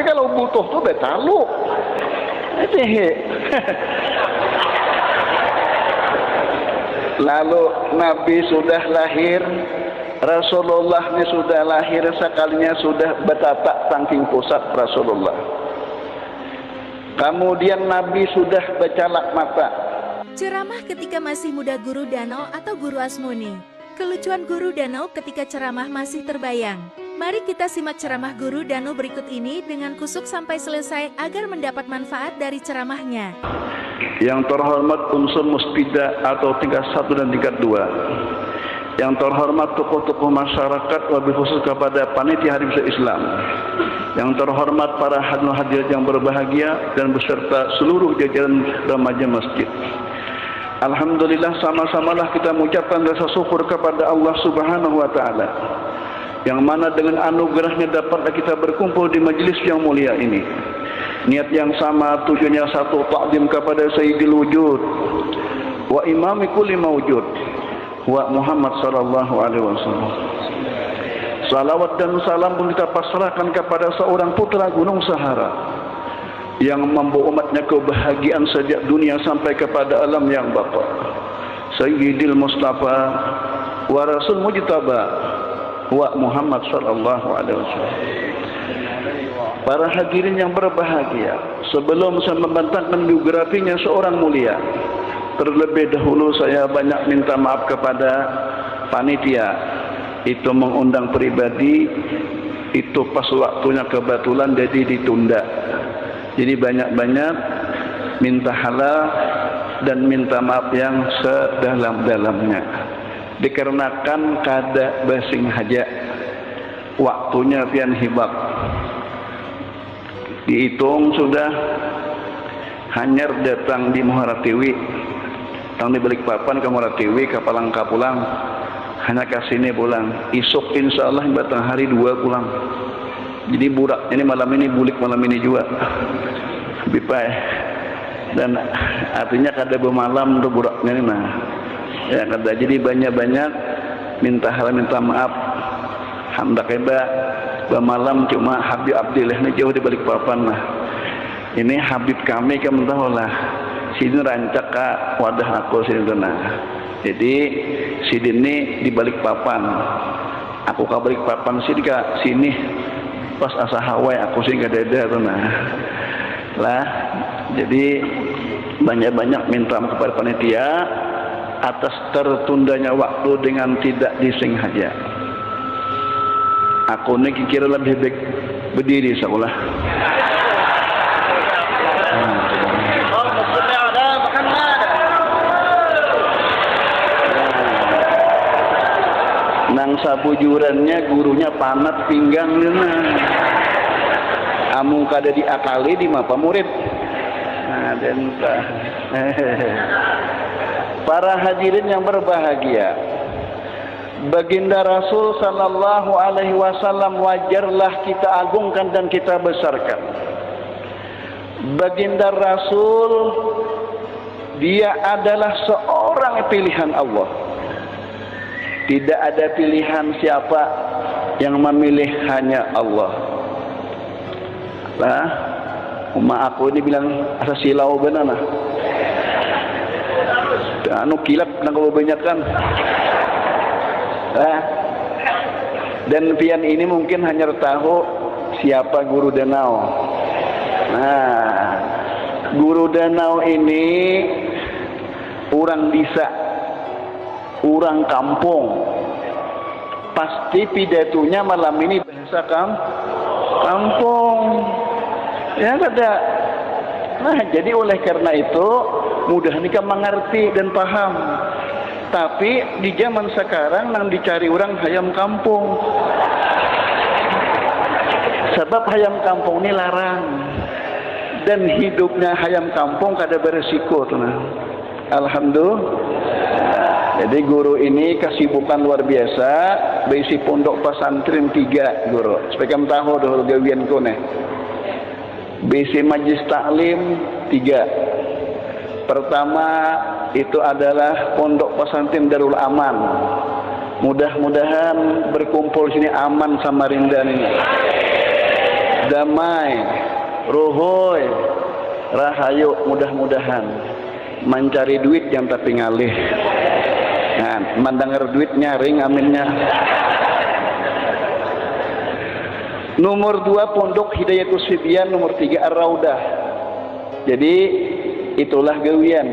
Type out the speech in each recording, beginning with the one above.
kalau butuh tuh betalu. Lalu Nabi sudah lahir, Rasulullah ini sudah lahir sekalinya sudah betapa saking pusat Rasulullah. Kemudian Nabi sudah bercalak mata. Ceramah ketika masih muda Guru Danau atau Guru Asmuni. Kelucuan Guru Danau ketika ceramah masih terbayang. Mari kita simak ceramah Guru Danau berikut ini dengan kusuk sampai selesai agar mendapat manfaat dari ceramahnya. Yang terhormat unsur muspida atau tingkat 1 dan tingkat 2. Yang terhormat tokoh-tokoh masyarakat, wabil khusus kepada panitia Hari Besar Islam. Yang terhormat para hadirin yang berbahagia dan beserta seluruh jajaran remaja masjid. Alhamdulillah, sama-samalah kita mengucapkan rasa syukur kepada Allah Subhanahu wa Ta'ala, yang mana dengan anugerahnya dapatlah kita berkumpul di majelis yang mulia ini. Niat yang sama, tujuannya satu, takdim kepada Sayyidil Wujud wa imami kulli mawjud wa Muhammad sallallahu alaihi wasallam. Salawat dan salam pun kita pasrahkan kepada seorang putra Gunung Sahara yang membawa umatnya kebahagiaan sejak dunia sampai kepada alam yang bapa. Sayyidil Mustafa wa Rasul Mujtaba wa Muhammad sallallahu alaihi wasallam. Para hadirin yang berbahagia, sebelum saya membentangkan biografinya seorang mulia, terlebih dahulu saya banyak minta maaf kepada panitia. Itu mengundang pribadi, itu pas waktunya kebetulan jadi ditunda. Jadi banyak-banyak minta halal dan minta maaf yang sedalam-dalamnya. Dikarenakan kada basing haja, waktunya pian hibak. Dihitung sudah hanyar datang di Muharatiwi, datang di Balikpapan ke Muharatiwi, ke Palangka pulang, hanya kasini pulang. Isuk insya Allah batang hari 2 pulang. Jadi burak ini malam ini, bulik malam ini juga. Bipai. Dan artinya kada bermalam untuk buraknya ini nah. Ya kada, jadi banyak-banyak minta hal minta maaf. Hamdak heba bermalam cuma Habib Abdillah ini jauh di Balikpapan lah. Ini Habib kami kan tahu lah. Sini rancak ka wadah aku sini nah. Jadi sini ini di Balikpapan. Aku ke Balikpapan sini ka sini pas asa Hawaii aku sini ka dada tuh nah. Lah jadi banyak-banyak minta kepada panitia atas tertundanya waktu dengan tidak disengaja. Aku ini kira lebih baik berdiri sekolah. Nang sabujurannya gurunya panat pinggang nina. Amung kada diakali di mapa murid. Nah, dan para hadirin yang berbahagia, baginda Rasul sallallahu alaihi wasallam wajarlah kita agungkan dan kita besarkan. Baginda Rasul dia adalah seorang pilihan Allah. Tidak ada pilihan siapa yang memilih, hanya Allah. Lah, umat aku ini bilang asa silau benar nah. Anu kilap nang kebanyakan. Dan pian ini mungkin hanya tahu siapa Guru Danau. Nah, Guru Danau ini orang desa, orang kampung. Pasti pidatonya malam ini bahasa kampung. Ya ada. Nah, jadi oleh karena itu mudah nikah mengerti dan paham. Tapi di zaman sekarang nang dicari orang hayam kampung. Sebab hayam kampung ini larang. Dan hidupnya hayam kampung kada beresiko tuh nah. Alhamdulillah. Jadi guru ini kesibukan luar biasa, berisi pondok pesantren 3 guru. Supaya kamu tahu dulu gawian kone. Berisi majlis taklim 3. Pertama itu adalah pondok pesantren Darul Aman. Mudah-mudahan berkumpul sini aman Samarinda ini. damai, ruhoy, rahayu, mudah-mudahan mencari duit yang tapi ngalih. Nah, mendengar duit nyaring aminnya. Nomor 2 Pondok Hidayatus Fityan, nomor 3 Ar-Raudah. Jadi itulah gawian.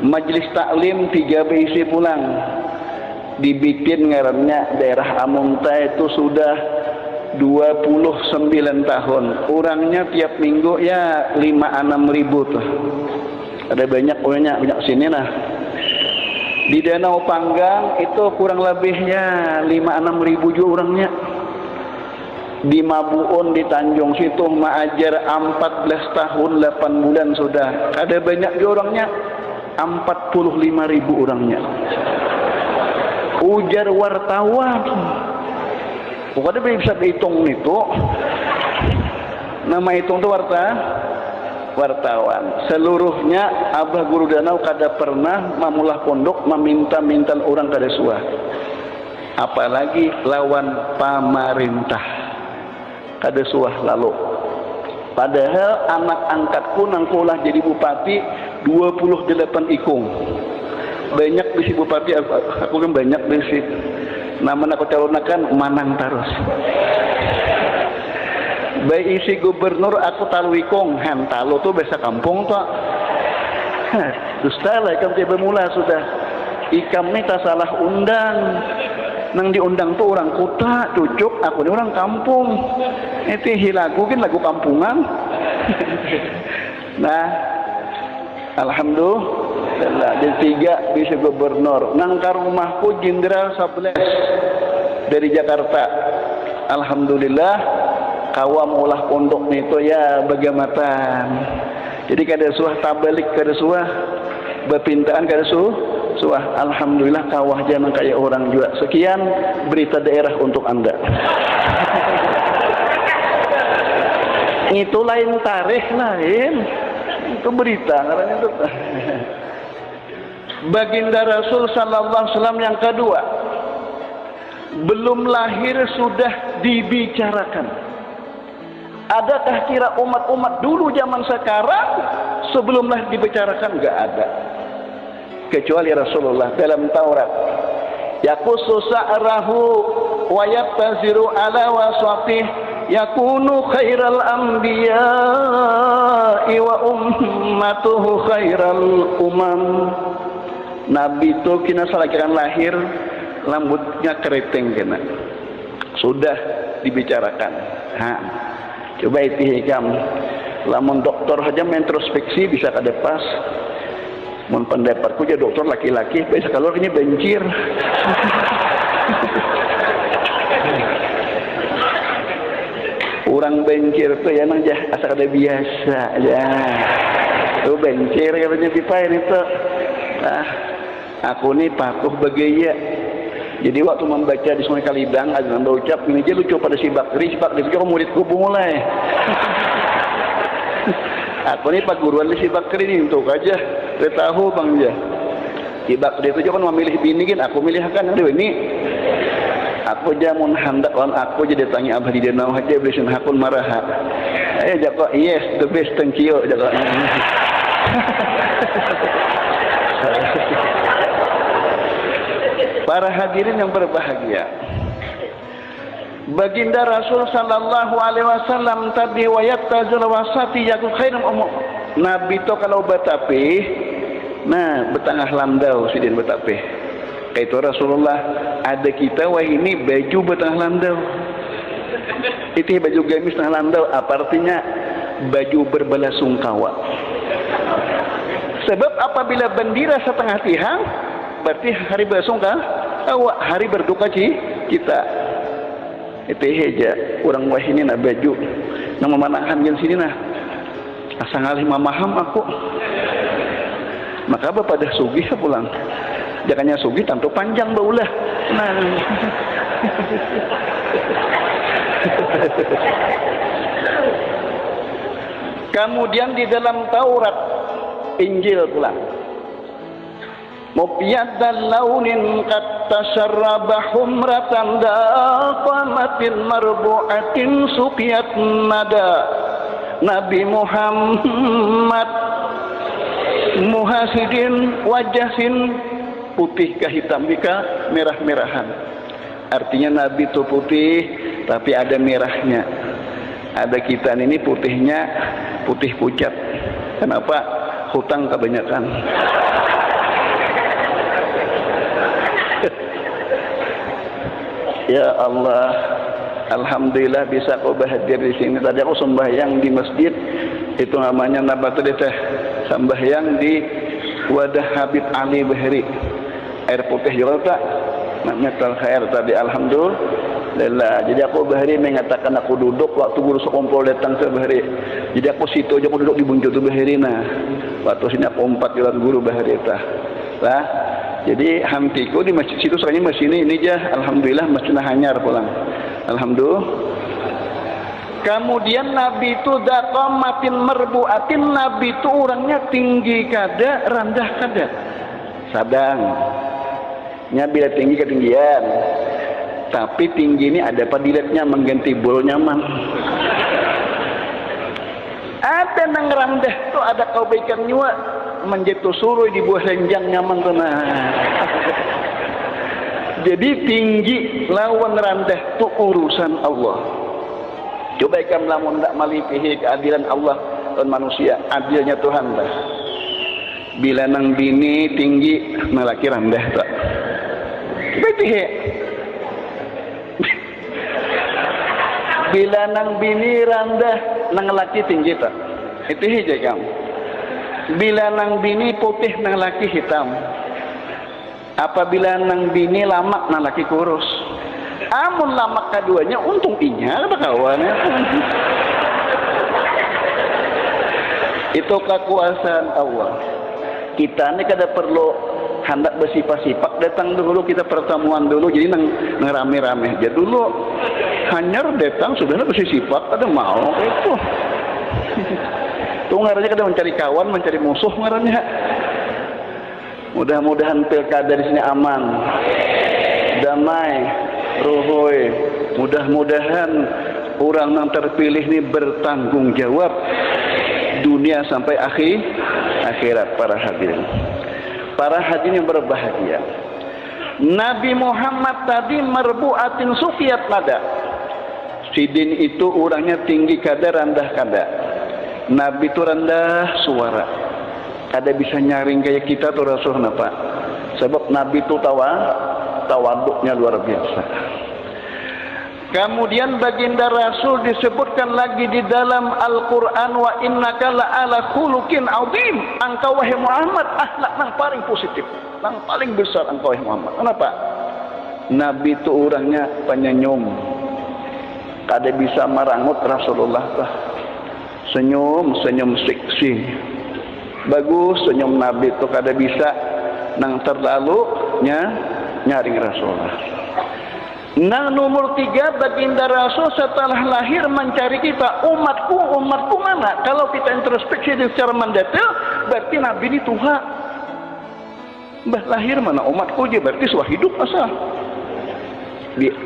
Majelis taklim 3 BIC pulang. Dibikin ngarannya daerah Amunta itu sudah 29 tahun. Orangnya tiap minggu ya 5-6 ribu tuh. Ada banyak orangnya, banyak sini nah. Di Danau Panggang itu kurang lebihnya 5-6 ribu juga orangnya. Di Mabuun, di Tanjung Situ mengajar 14 tahun 8 bulan sudah. Ada banyak juga orangnya, 45 ribu orangnya. Ujar wartawan, pokoknya bisa dihitung itu. Nama hitung itu wartawan. Seluruhnya Abah Guru Danau kada pernah mamulah pondok meminta-minta orang kada suah. Apalagi lawan pamarintah kada suah lalu. Padahal anak angkatku nangkulah jadi bupati 28 ikung. Banyak di si bupati, aku kan banyak di si. Nama aku calonakan Manang terus. Baik isi gubernur aku talu ikung, talu tuh biasa kampung tuh. Dusta lah ikam tiba mula sudah. Ikam ni tak salah undang. Nang diundang tuh orang kota, cucuk, aku ni orang kampung. Itu hilagu kan lagu kampungan. Nah, alhamdulillah. Jadi 3 bisa gubernur. Nangkar rumahku Jenderal 11 dari Jakarta. Alhamdulillah kawam ulah pondok itu ya bagaimana. Jadi kada suah tabalik, kada suah bepintaan, kada suah. Alhamdulillah kawah jangan kayak orang juga. Sekian berita daerah untuk Anda. Itu lain tarikh lain. Itu berita karena itu. Baginda Rasul sallallahu alaihi wasallam yang kedua, belum lahir sudah dibicarakan. Adakah kira umat-umat dulu zaman sekarang sebelum lahir dibicarakan? Enggak ada. Kecuali Rasulullah dalam Taurat. Yaqussu sa'rahu wa yattaziru ala wasatih yakunu khairal anbiya'i wa ummatuhu khairal umam. Nabi itu kena salakiran lahir rambutnya keriting kena. Sudah dibicarakan. Coba itu hikam. Lamun dokter saja introspeksi bisa kada pas. Mun pendapatku jadi dokter laki-laki bisa kalau ini bencir. Orang bencir tuh ya nang asal ada biasa ya. Tuh bencir katanya pipain itu. Aku nih pakuh bagaya. Jadi waktu membaca di Sungai Kalidang ada nambah ucap ini aja lucu pada si Bakri itu muridku mulai. Aku nih pak guruan di si Bakri ini untuk aja tahu bang ya. Si Bakri itu kan memilih bini kan, aku milih kan aduh ini. Aku jamun hendak lawan aku jadi tanya abah di Danau aja belisin hakun marah. Jakok yes the best thank you jakok. Para hadirin yang berbahagia, Baginda Rasul sallallahu alaihi wasallam tadi wayat tazul wasati yakul khairum umum. Nabi to kalau batape, nah betengah landau sidin batape. Itu Rasulullah ada kita wah ini baju betengah landau. Itu baju gamis tengah landau apa artinya? Baju berbelasungkawa. Sebab apabila bendera setengah tiang berarti hari belasungkawa, hari berduka kita. Itu aja orang wah ini nak baju nama manahan yang sini nah asa ngalih mamaham aku maka apa pada sugih pulang jangannya sugih tanto panjang baulah nah kemudian di dalam Taurat Injil pulang mubyaddan launin kat tasyarraba humratan daqamatin marbu'atin suqiyat nada. Nabi Muhammad muhasidin wajahin, putih ke hitam ke merah-merahan. Artinya Nabi itu putih tapi ada merahnya. Ada kita ini putihnya putih pucat. Kenapa? Hutang kebanyakan. Ya Allah, alhamdulillah bisa kau hadir di sini. Tadi aku sembahyang di masjid, itu namanya nabatul teh, sembahyang di wadah Habib Ali Bahri, air putih juga tak, namanya khair tadi. Alhamdulillah. Jadi aku Bahri mengatakan aku duduk waktu guru sekumpul datang ke Bahri. Jadi aku situ aja, aku duduk di buncit Bahri nah. Waktu sini aku 4 jalan guru Bahri tah. Lah. Jadi hamtiku di masjid situ soalnya masjid ini aja. Alhamdulillah masjidnya hanyar pulang. Alhamdulillah. Kemudian Nabi itu daqamatin marbu'atin, Nabi itu orangnya tinggi kada, rendah kada. Sadang. Nya bila tinggi ketinggian. Tapi tinggi ini ada padilatnya mengganti bol nyaman. Ada nang rendah tuh ada kebaikan nyua menjatuh suruh di buah lenjang nyaman tenang. Jadi tinggi lawan rendah itu urusan Allah. Coba ikan lamun tak malipihi keadilan Allah dan manusia, adilnya Tuhan lah. Bila nang bini tinggi malaki rendah tak. Coba bila nang bini rendah nang laki tinggi tak. Itu aja kamu. Bila nang bini putih nang laki hitam. Apabila nang bini lama nang laki kurus. Amun lama keduanya untung inya ada kawannya. Itu kekuasaan Allah. Kita ini kada perlu hendak bersifat-sifat, datang dulu kita pertemuan dulu, jadi nang rame-rame aja dulu. Hanyar datang sudah bersifat, ada mau itu. Itu ngarannya kadang mencari kawan, mencari musuh ngarannya. Mudah-mudahan pilkada di sini aman, damai, ruhoi. Mudah-mudahan orang yang terpilih ini bertanggung jawab dunia sampai akhirat. Para hadirin yang berbahagia. Nabi Muhammad tadi marbu'atin sufiyat nada. Sidin itu orangnya tinggi kada, rendah kada. Nabi itu rendah suara, kada bisa nyaring kayak kita tuh Rasul napa. Sebab Nabi itu tawaduknya luar biasa. Kemudian baginda Rasul disebutkan lagi di dalam Al-Quran, wa innaka la'ala khuluqin azim. Engkau wahai Muhammad akhlak yang paling positif, yang paling besar engkau wahai Muhammad. Kenapa? Nabi itu orangnya penyenyum, kada bisa merangut Rasulullah tah. Senyum seksi, bagus senyum Nabi itu kada bisa nang terlalu nyaring Rasulullah. Nah nomor 3 baginda Rasul setelah lahir mencari kita, umatku mana? Kalau kita introspeksi secara mendetail, berarti Nabi ini Tuhan. Bah lahir mana umatku je, berarti suah hidup asal.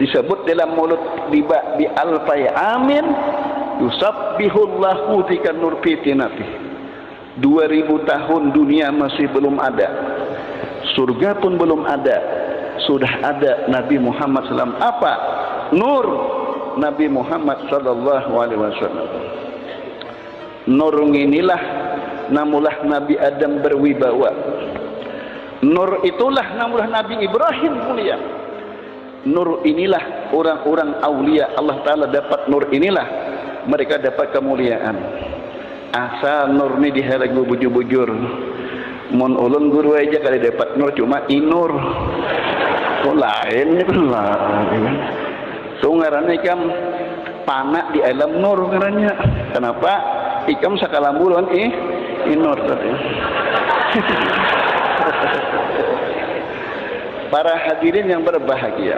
Disebut dalam mulut di alfai amin yusabbihullahu tika nur fitinati. 2000 tahun dunia masih belum ada, surga pun belum ada, sudah ada Nabi Muhammad SAW. Apa? Nur Nabi Muhammad SAW. Nur inilah namulah Nabi Adam berwibawa. Nur itulah namulah Nabi Ibrahim mulia. Nur inilah orang-orang aulia Allah Ta'ala dapat nur inilah mereka dapat kemuliaan. Asal nur ini diharagu bujur-bujur. Mun ulun guru aja kali dapat nur cuma inur. Kok lainnya kan lain. So ngarannya ikam panak di alam nur ngarannya. Kenapa? Ikam sakalambulan inur tadi. Para hadirin yang berbahagia.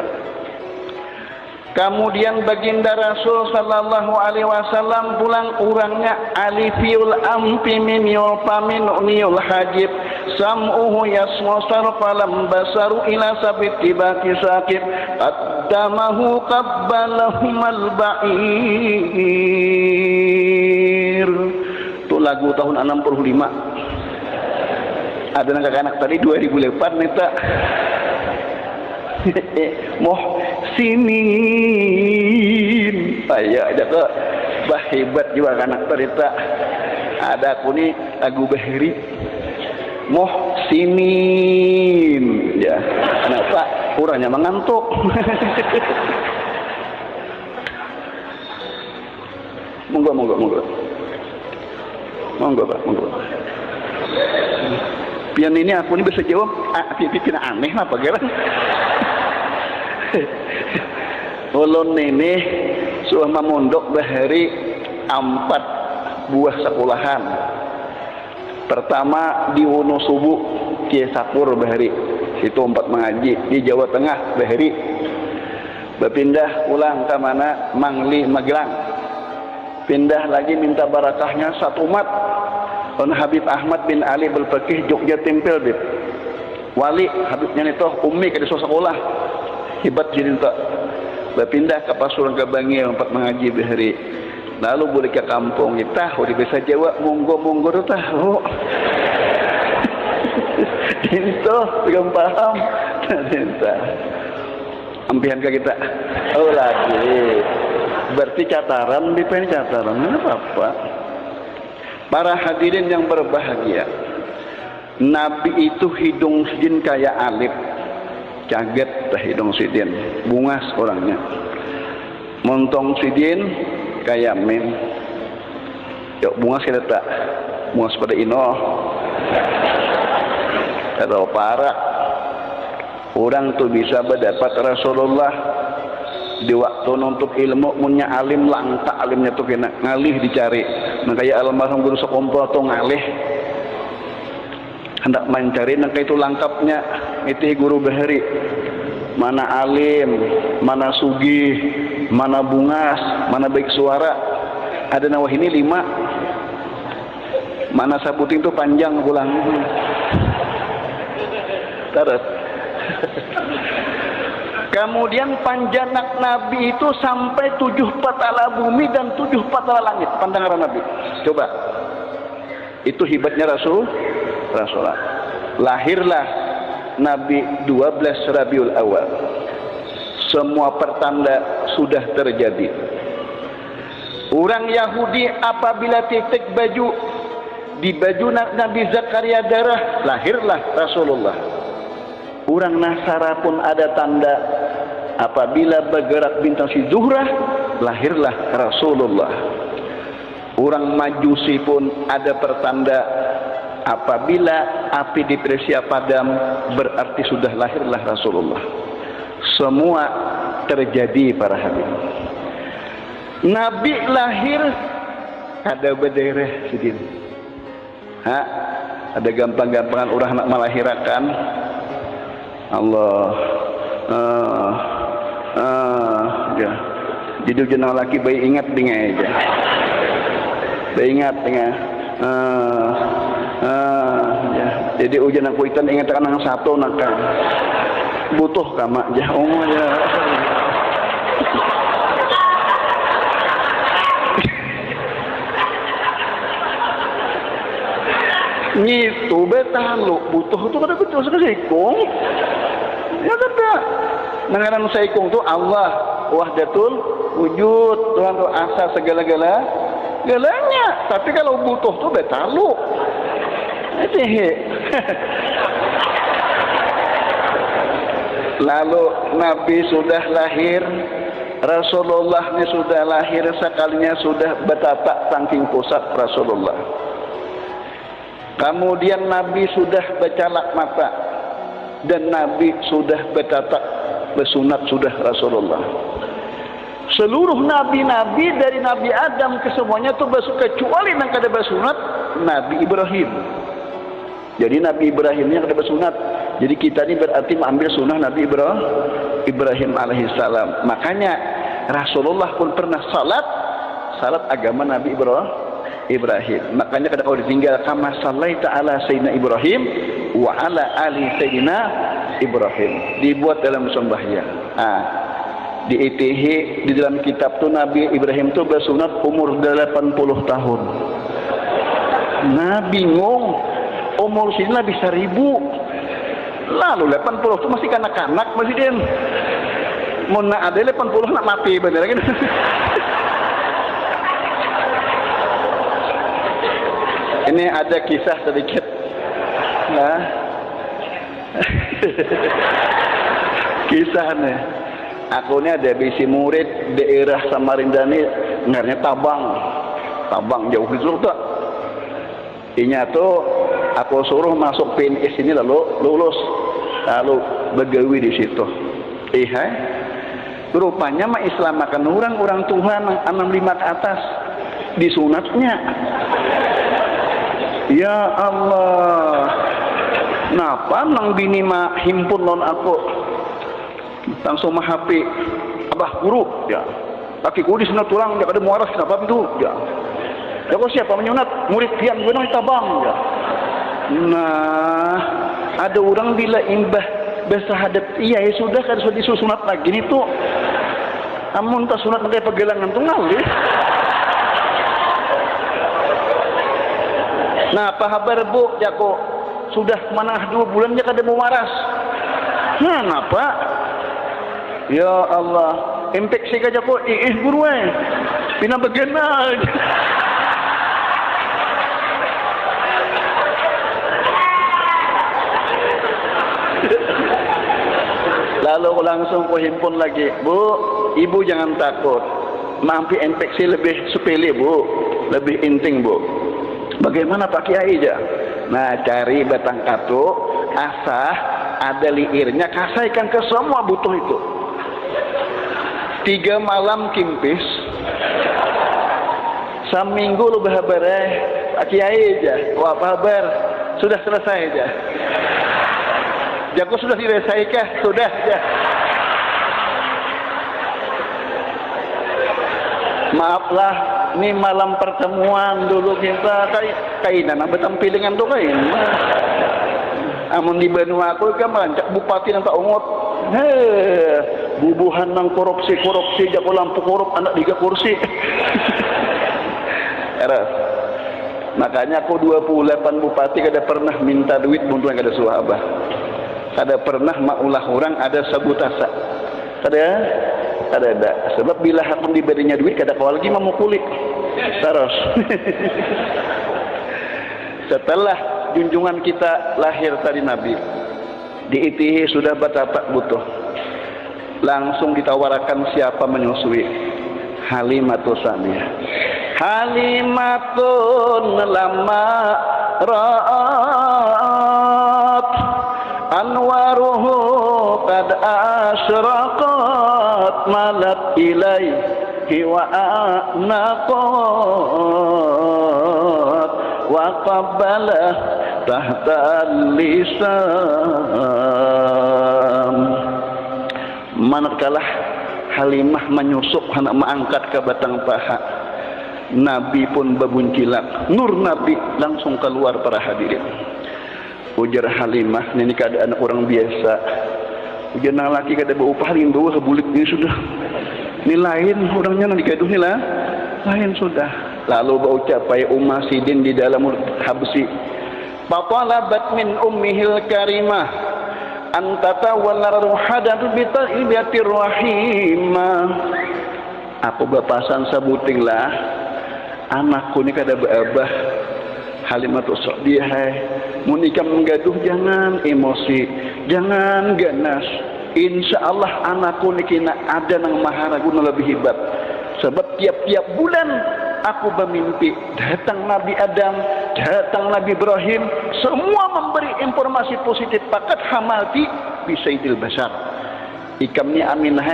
Kemudian baginda Rasul sallallahu alaihi wasallam pulang orangnya alifiyul ampi min yul pamin niul hajib sam'uhu yasma sarfalam basaru ila sabiti baki sakib qaddamahu qabbalahumal ba'ir. Itu lagu tahun 65. Ada anak-anak tadi 2004 nih tak. Muhsinin ayah jaga bah hebat juga anak cerita. Ada aku nih lagu Bahri Muhsinin ya. Kenapa orangnya mengantuk? monggo Pak, monggo. Pian ini aku ini bisa jawab pipi aneh apa gara? Ulun ini sudah memondok Bahari 4 buah sekolahan. Pertama di Wonosobo Kiai Sakur Bahari, itu 4 mengaji di Jawa Tengah Bahari. Berpindah ulang ke mana Mangli Magelang. Pindah lagi minta barakahnya satu umat. On Habib Ahmad bin Ali Belpekih Jogja Tempel bib. Wali Habibnya itu ummi ke sekolah. Hebat jadi tak. Berpindah ke Pasuruan ke Bangil 4 mengaji Bahari. Lalu boleh ke kampung kita, udah bisa jawab monggo tu tahu. Itu belum paham. Cinta. Ampihan ke kita. Oh lagi. Berarti cataran di pen cataran. Apa? Para hadirin yang berbahagia. Nabi itu hidung sidin kayak alif. Caget dah hidung sidin. Bungas orangnya. Montong sidin kayak mim. Yuk bungas kita tak. Bungas pada ino. Kalau parah. Orang tu bisa berdapat Rasulullah di waktu nuntut ilmu punya alim lang tak alimnya tu kena ngalih dicari. Nah kayak almarhum guru sekompol tu ngalih hendak mencari nah itu lengkapnya itu guru Bahari. Mana alim, mana sugih, mana bungas, mana baik suara. Ada nawah ini 5. Mana sabuting tu panjang pulang. Terus. Kemudian panjanak Nabi itu sampai 7 patala bumi dan 7 patala langit. Pandangan Nabi. Coba. Itu hebatnya Rasulullah. Lahirlah Nabi 12 Rabiul Awal. Semua pertanda sudah terjadi. Orang Yahudi apabila titik baju di baju Nabi Zakaria darah, lahirlah Rasulullah. Orang Nasara pun ada tanda apabila bergerak bintang si Zuhrah, lahirlah Rasulullah. Orang Majusi pun ada pertanda apabila api di Persia padam, berarti sudah lahirlah Rasulullah. Semua terjadi para hadirin. Nabi lahir ada berdereh sidin. Ada gampang-gampangan orang nak melahirakan. Allah ya. Jadi jenang laki bayi ingat dengan aja. Bayi ingat dengan ya. Jadi ujian aku itu ingat kan yang satu nak butuh kamak jauh ya. Nyitu betalu butuh itu kada betul sekesikung. Ya kada. Nangaran saikung tu Allah wahdatul wujud, Tuhan tu asa segala-galanya. Tapi kalau butuh tu betalu. Lalu Nabi sudah lahir, Rasulullah ini sudah lahir sekalinya sudah betatak saking pusat Rasulullah. Kemudian Nabi sudah bercalak mata dan Nabi sudah bertatak bersunat sudah Rasulullah. Seluruh nabi-nabi dari Nabi Adam ke semuanya itu kecuali yang kada bersunat Nabi Ibrahim. Jadi Nabi Ibrahimnya kada bersunat. Jadi kita ini berarti mengambil sunnah Nabi Ibrahim alaihissalam. Makanya Rasulullah pun pernah salat agama Nabi Ibrahim. Makanya kadang kau ditinggal kama sallaita ala sayyidina Ibrahim wa ala ali sayyidina Ibrahim. Dibuat dalam sembahyang. Di ITH di dalam kitab tuh Nabi Ibrahim tuh bersunat umur 80 tahun. Nah bingung, umur sini lah bisa 1000. Lalu 80 tuh masih kanak-kanak masih dia. Mau nak ada 80 nak mati bener gitu. Ini ada kisah sedikit. Nah. Kisahnya. Aku ini ada bisi murid daerah Samarinda ini ngarnya Tabang jauh gitu tak. Inya tuh aku suruh masuk PNS ini lalu lulus lalu begawi di situ. Rupanya mah Islam makan orang Tuhan 65 ke atas disunatnya. Ya Allah. Napa nang bini mah himpun non aku langsung mah HP abah guru ya laki guru disunat tulang ya kada muaras kenapa itu ya kok siapa menyunat murid pian gue nang Tabang ya. Nah ada orang bila imbah bersahadat iya ya sudah kada sudah disusunat lagi nih tuh amun tak sunat nanti pegelangan tuh ngalih. Nah apa kabar bu ya kok sudah mana 2 bulan ya kada mau waras. Nah napa ya Allah infeksi aja kok guru pina bagana. Lalu langsung ku himpun lagi, bu, ibu jangan takut, mampi infeksi lebih sepele bu, lebih inting bu. Bagaimana Pak Kiai aja? Nah cari batang katuk, asah, ada liirnya, kasaikan ke semua butuh itu. 3 malam kimpis, seminggu lu berhabar Pak Kiai aja, wah kabar, sudah selesai aja. Jago sudah diselesaikan, sudah ya. Maaflah, ini malam pertemuan dulu kita kainan, betam pilingan tuh kain. Amun di Benua aku kan rancak bupati nang tak ungut. Bubuhan nang korupsi jago lampu korup anak 3 kursi. Eras. Makanya aku 28 bupati kada pernah minta duit untuk kada suah abah. Kada pernah maulah orang ada sabutasa. Kada ada. Sebab bila aku diberinya duit kada kau lagi memukuli. Terus. Setelah junjungan kita lahir tadi Nabi di ITH sudah betapa butuh. Langsung ditawarkan siapa menyusui. Halimatus Sa'diyah. Halimatun lama ra'at anwaruhu qad asyraqat malat ilaihi wa anaqat wa qabbalah tahta lisan. Manakala Halimah menyusup hendak mengangkat ke batang paha, Nabi pun berbuncilak, nur Nabi langsung keluar para hadirin. Ujar Halimah, ini keadaan orang biasa. Ujar nang laki kada beupah rin bawa kebulik ini sudah. Ini lain orangnya nang dikaduh ni lah. Lain sudah. Lalu berucap pai Ummah Sidin di dalam Habsi. Fatalabat min ummihil karimah antata walar ruhadatu bi'atir rahimah. Aku bapasan sabuting lah. Anakku ni kada beabah. Halimatus Sa'diyah munikam menggaduh jangan emosi, jangan ganas. Insya Allah anakku ni kena ada nang maharaguna lebih hebat. Sebab tiap-tiap bulan aku bermimpi datang Nabi Adam, datang Nabi Ibrahim, semua memberi informasi positif. Pakat hamalti bisaidil basar. Ikam ni aminah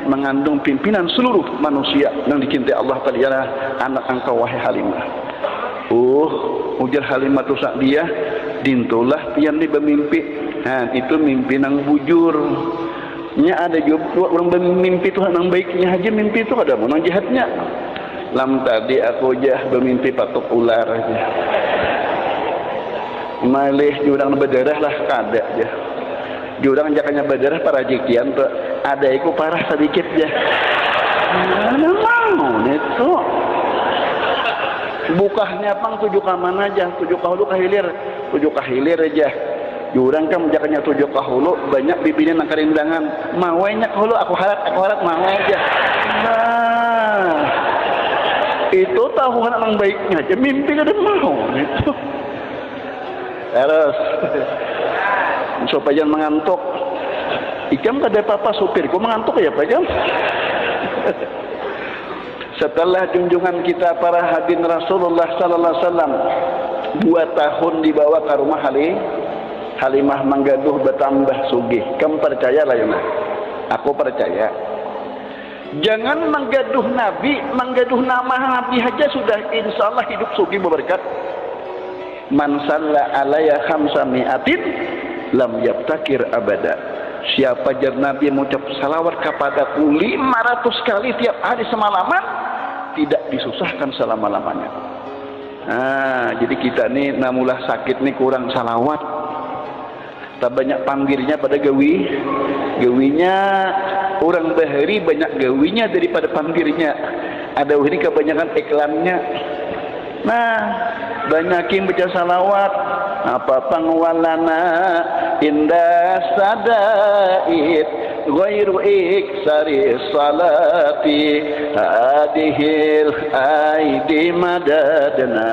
mengandung pimpinan seluruh manusia yang dicintai Allah Ta'ala. Anak engkau wahai Halimah. Ujar Halimatus Sa'diyah dintulah pian di bermimpi. Nah itu mimpi nang bujur. Nya ada juga orang bermimpi itu nang baiknya aja mimpi itu ada mau nang jahatnya. Lam tadi aku jah bermimpi patuk ular aja. Malih jurang berdarah lah kada aja. Jurang jakanya berdarah para jikian tuh ada iku parah sedikit aja. Mana mau itu? Bukahnya pang 7 kaman aja, 7 kahulu kahilir, 7 kahilir aja. Jurang kan jakanya 7 kahulu banyak bibinya nang karindangan. Mawenya kahulu aku harap mau aja. Nah, itu tahuan orang baiknya aja mimpi kada mau itu. Terus supaya jangan mengantuk. Ikam kada apa-apa supirku mengantuk ya Pak Jam. Setelah junjungan kita para hadirin Rasulullah sallallahu alaihi wasallam 2 tahun dibawa ke rumah Halimah manggaduh bertambah sugih. Kamu percaya lah ya, aku percaya. Jangan menggaduh Nabi, menggaduh nama Nabi aja sudah insya Allah hidup sugih berberkat. Man salla alaiya khamsami'atin lam yabtakir abada. Siapa jar Nabi mengucap salawat kepadaku 500 kali tiap hari semalaman, tidak disusahkan selama-lamanya. Nah, jadi kita nih namulah sakit nih kurang salawat. Tak banyak panggilnya pada gawinya orang bahari banyak gawinya daripada panggilnya. Ada ini kebanyakan iklannya. Nah, banyakin baca salawat. Apa pangwalana indah sadait ghairu iksari salati hadihil aidi madadana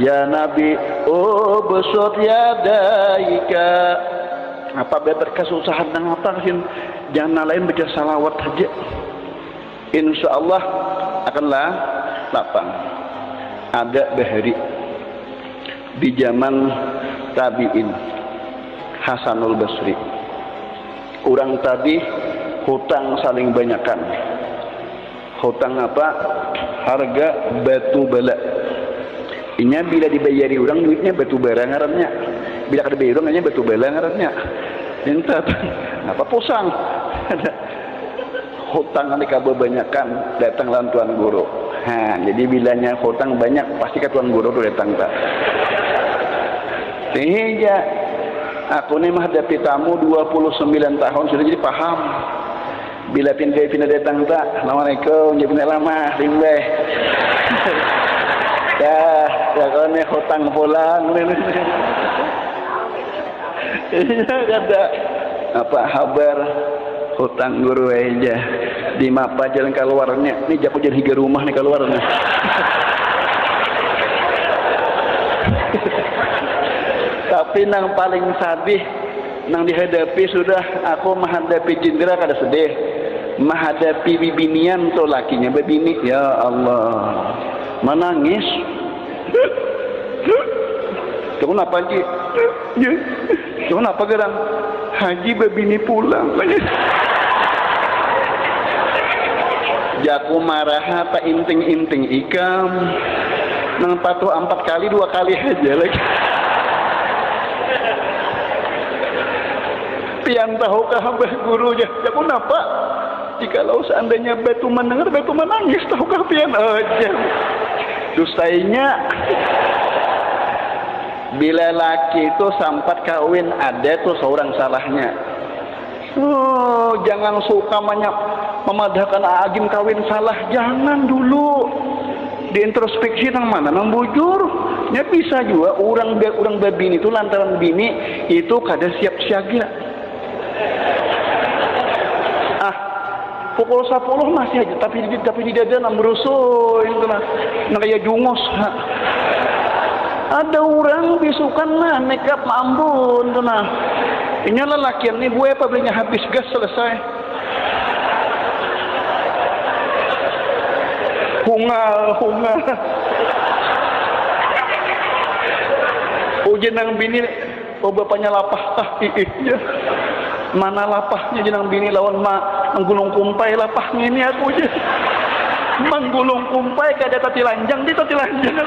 ya nabi ubsut yadaika. Apa berkah kesusahan dan apa jangan lain baca salawat saja, insya Allah akanlah lapang. Ada bahari di zaman tabi'in Hasanul Basri, orang tadi hutang saling banyakan. Hutang apa? Harga batu bala. Inya bila dibayari orang duitnya batu bara ngarannya, bila kada bayar orangnya batu bala ngarannya. Entah apa pusang. Hutang nanti kebanyakan datang lantuan guru. Jadi bilanya hutang banyak pasti ke tuan guru tuh datang tak. Sehingga aku nih menghadapi tamu 29 tahun sudah jadi paham. Bila pindah datang tak, assalamualaikum, jadi pindah lama, rimbeh. Dah, kau nih hutang pulang. Ada apa kabar hutang guru aja di mapa jalan keluarnya ini jago jadi higa rumah nih keluarnya. Tapi nang paling sadih nang dihadapi sudah aku menghadapi jindera kada sedih, menghadapi bibinian to lakinya bebini ya Allah menangis. Kamu apa Haji? Kamu apa gerang? Haji bebini pulang. Jaku marah apa inting-inting ikam. Nang patuh 4 kali 2 kali aja lagi. Pian tahukah abah gurunya? Jaku napa? Jikalau seandainya batu mendengar batu menangis, tahukah pian aja? Dustainya bila laki itu sampat kawin ada tuh seorang salahnya. Jangan suka memadahkan agim kawin salah, jangan dulu. Diintrospeksi nang mana nang bujur. Ya bisa juga orang babini itu lantaran bini itu kada siap siaga. Pukul 10 masih aja tapi di dada nang berusuh itu nah kayak jungos. Ada orang bisukan lah makeup ambun tuh nah. Ini lelakian nih gue apa belinya habis gas selesai. Hungal. Jenang bini bapaknya lapah iya. Mana lapahnya jenang bini lawan menggulung kumpai lapahnya ini aku aja. Menggulung kumpai kada tati lanjang di tati lanjang.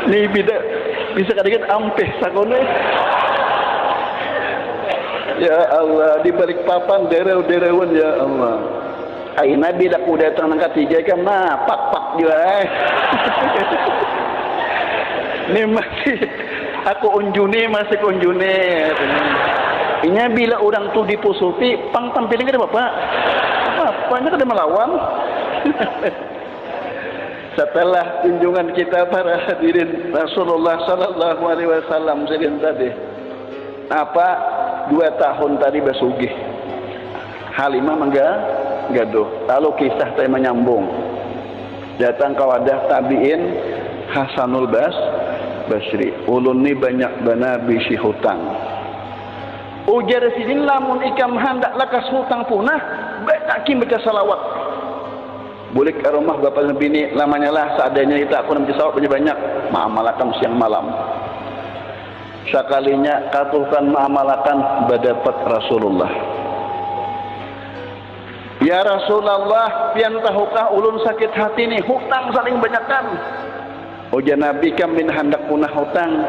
Nih Bisa kadang ampeh sakone. Ya Allah, di balik papan dereu-dereuan ya Allah. Ai Nabi dak udah datang nang katiga kan pak juga. Ini masih aku unjune masih unjune. Ini bila orang tu dipusuti, pang tampilin ke bapak. Bapaknya kada melawan. Setelah kunjungan kita para hadirin Rasulullah sallallahu alaihi wasallam sedin tadi. 2 tahun tadi besugih. Halimah gaduh. Lalu kisah saya menyambung. Datang ke wadah tabiin Hasanul Basri. Ulun ni banyak bana bisi hutang. Ujar sidin lamun ikam hendak lakas hutang punah, betakim baca salawat. Boleh ke rumah bapak dan bini lamanya lah seadanya kita aku nak baca salawat banyak. Ma'amalakan siang malam. Sekalinya katukan ma'amalakan berdapat Rasulullah. Ya Rasulullah, pian tahukah ulun sakit hati ni, hutang saling banyakkan. Ujar Nabi kam min hendak punah hutang,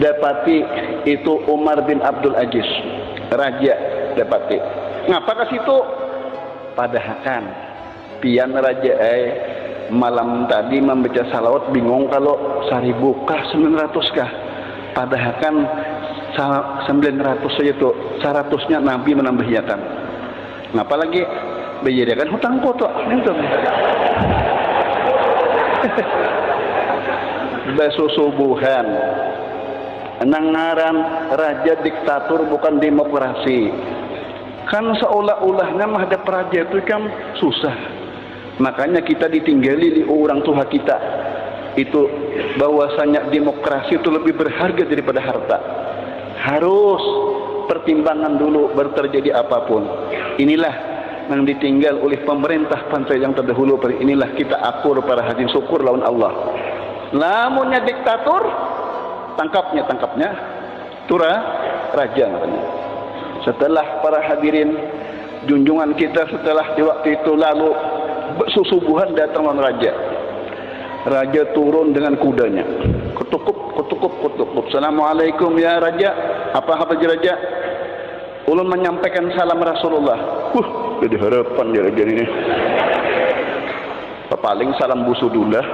dapati itu Umar bin Abdul Aziz, raja dapati. Ngapa ke situ? Padahakan pian raja malam tadi membaca salawat bingung kalau 1000 kah 900 kah? Padahakan 900 saja tu, 100-nya Nabi menambahkan. Ngapa lagi? Bejadakan hutang kotor. Itu. Besusubuhan. Nangaran raja diktator bukan demokrasi. Kan seolah-olahnya menghadap raja itu kan susah. Makanya kita ditinggali di orang tua kita. Itu bahwasanya demokrasi itu lebih berharga daripada harta. Harus pertimbangan dulu baru terjadi apapun. Inilah yang ditinggal oleh pemerintah pantai yang terdahulu. Inilah kita akur para hadirin syukur lawan Allah. Lamunnya diktator, tangkapnya tura raja katanya. Setelah para hadirin junjungan kita setelah di waktu itu lalu susubuhan datang raja. Raja turun dengan kudanya. Kutukup. Assalamualaikum ya raja. Apa raja? Ulun menyampaikan salam Rasulullah. Jadi harapan dia raja ini. Paling salam busudullah.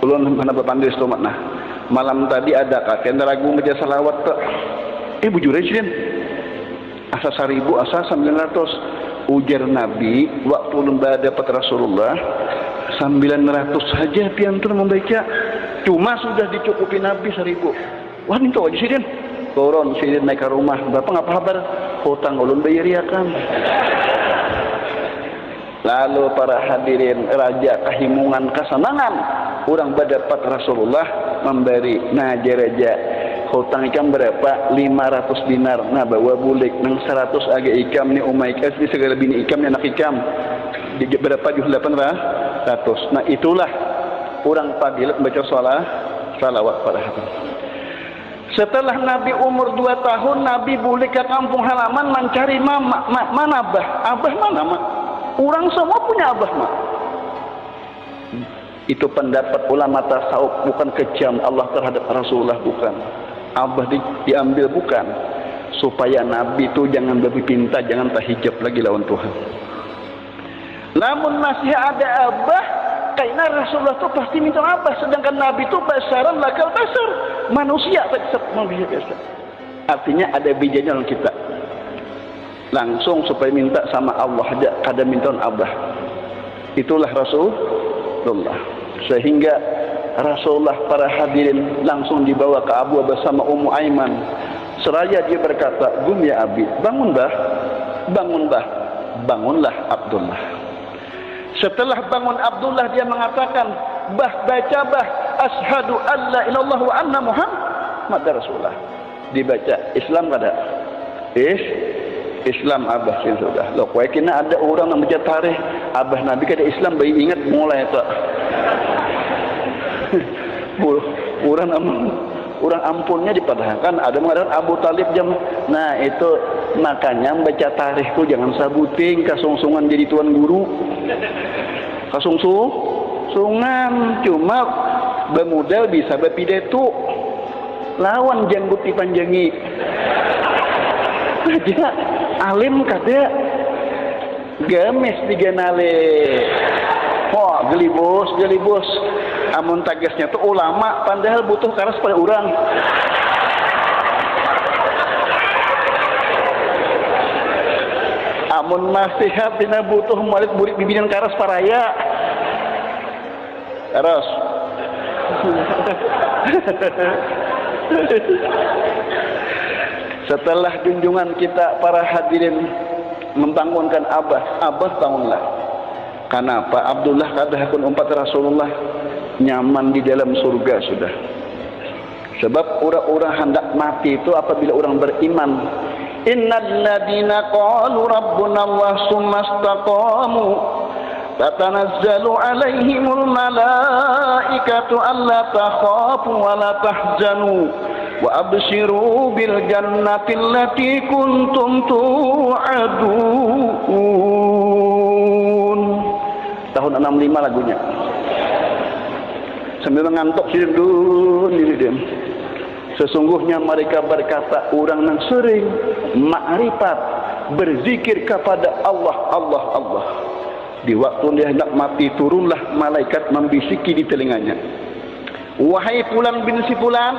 Ulun mana berpandai stomat nah. Malam tadi ada kakek ragu baca salawat tak. Bujur aja din. Asa 1000, asa 900. Ujar Nabi waktu ulun dapat Rasulullah 900 saja piantun membaca. Cuma sudah dicukupi Nabi 1000. Wah itu aja sidin. Turun sidin naik ke rumah. Bapak ngapa kabar? Hutang ulun bayariakan. Lalu para hadirin raja kehimungan kesenangan orang berdapat Rasulullah memberi raja hutang ikam berapa 500 dinar nah bawa bulik nang 100 aga ikam ni umay kasih segala bini ikam ni anak ikam berapa juga 800. Nah itulah orang fadilat baca salawat pada hadirin. Setelah Nabi umur 2 tahun Nabi bulik ke kampung halaman mencari mana abah mana mak. Orang semua punya abah mak. Itu pendapat ulama tasawuf, bukan kejam Allah terhadap Rasulullah, bukan. Abah diambil bukan. Supaya Nabi itu jangan berpinta, jangan tahijab lagi lawan Tuhan. Namun masih ada abah, karena Rasulullah itu pasti minta abah. Sedangkan Nabi itu basaran lakal basar. Manusia manusia biasa. Artinya ada bijanya dalam kita. Langsung supaya minta sama Allah aja kada minta abah. Itulah Rasulullah. Sehingga Rasulullah para hadirin langsung dibawa ke Abu bersama Ummu Aiman. Seraya dia berkata, "Gum ya Abi, bangun bah. Bangunlah Abdullah." Setelah bangun Abdullah dia mengatakan, baca asyhadu alla ilallah wa anna Muhammad Rasulullah. Dibaca Islam kada? Islam abah sih sudah. Loh, kena ada orang yang baca tarikh abah Nabi kada Islam bayi ingat mulai tak. orang ampunnya dipadahkan ada mengatakan Abu Talib jam. Nah itu makanya baca tarikh tu jangan sabuting kasungsungan jadi tuan guru. sungan, cuma bermodal bisa berpidato lawan janggut dipanjangi aja alim kada games diganale. Oh, gelibos amun tagasnya tuh ulama padahal butuh karas pada orang. Amun nasihat dina butuh murid-murid bimbingan karas paraya. Karas. Setelah junjungan kita para hadirin membangunkan Abah bangunlah. Kenapa? Abdullah kadahakun umpat Rasulullah nyaman di dalam surga sudah. Sebab orang-orang hendak mati itu apabila orang beriman. Innal ladina qalu rabbuna Allah summa istaqamu tatanazzalu alaihimul malaikatu alla takhafu wa la tahzanu wa abshiru bil jannati allati kuntum tu'adun. Tahun 65 lagunya. Sambil mengantuk diri dem. Sesungguhnya mereka berkata orang yang sering ma'rifat berzikir kepada Allah. Di waktu dia hendak mati turunlah malaikat membisiki di telinganya. Wahai Fulan bin si Fulan,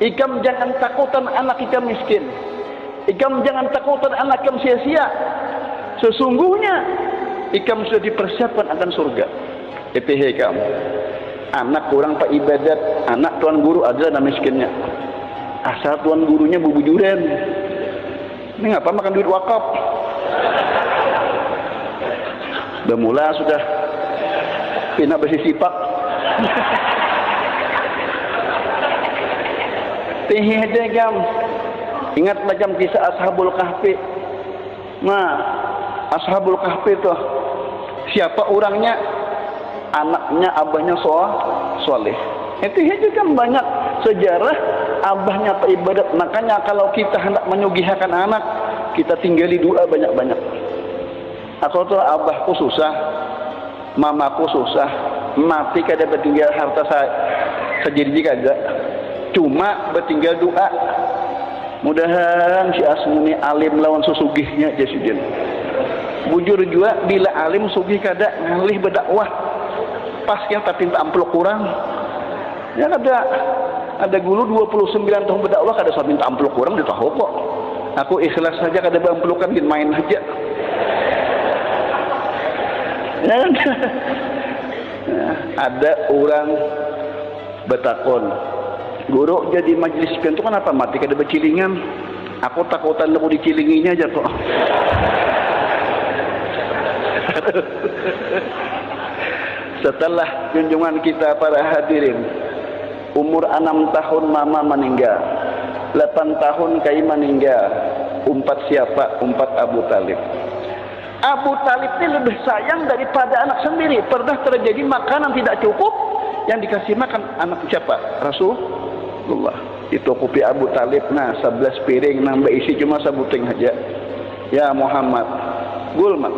ikam jangan takutan anak ikam miskin. Ikam jangan takutan anak ikam sia-sia. Sesungguhnya ikam sudah dipersiapkan akan surga. Itu ikam. Anak kurang pak ibadat, anak tuan guru adalah miskinnya. Asal tuan gurunya bubujuran. Ini ngapa makan duit wakaf? Bermula sudah pindah besi sipak. Tihih gam. Ingat macam kisah Ashabul Kahfi. Nah, Ashabul Kahfi itu siapa orangnya? Anaknya abahnya soleh. Itu juga kan banyak sejarah abahnya ibadat. Makanya kalau kita hendak menyugihakan anak, kita tinggali doa banyak-banyak. Aku tuh abahku susah, mamaku susah, mati kada bertinggal harta saya sejadi kada. Cuma bertinggal doa. Mudahan si Asmuni alim lawan susugihnya jasudin. Bujur juga bila alim sugih kada ngalih berdakwah. Pasnya tapi minta amplop kurang. Ya ada guru 29 tahun berdakwah kada usah minta amplop kurang dia tahu kok. Aku ikhlas saja kada beramplokan din main aja. Ya, ada orang bertakon, guru jadi majelis pian itu kenapa mati kada bercilingan? Aku takutan lu dicilinginya aja kok. Setelah junjungan kita para hadirin, umur 6 tahun mama meninggal, 8 tahun kai meninggal. Umpat siapa? Umpat Abu Talib. Abu Talib ini lebih sayang daripada anak sendiri. Pernah terjadi makanan tidak cukup, yang dikasih makan anak siapa? Rasulullah. Ditukupi Abu Talib, nah 11 piring nambah isi cuma sabuting aja. Ya Muhammad, gulmat,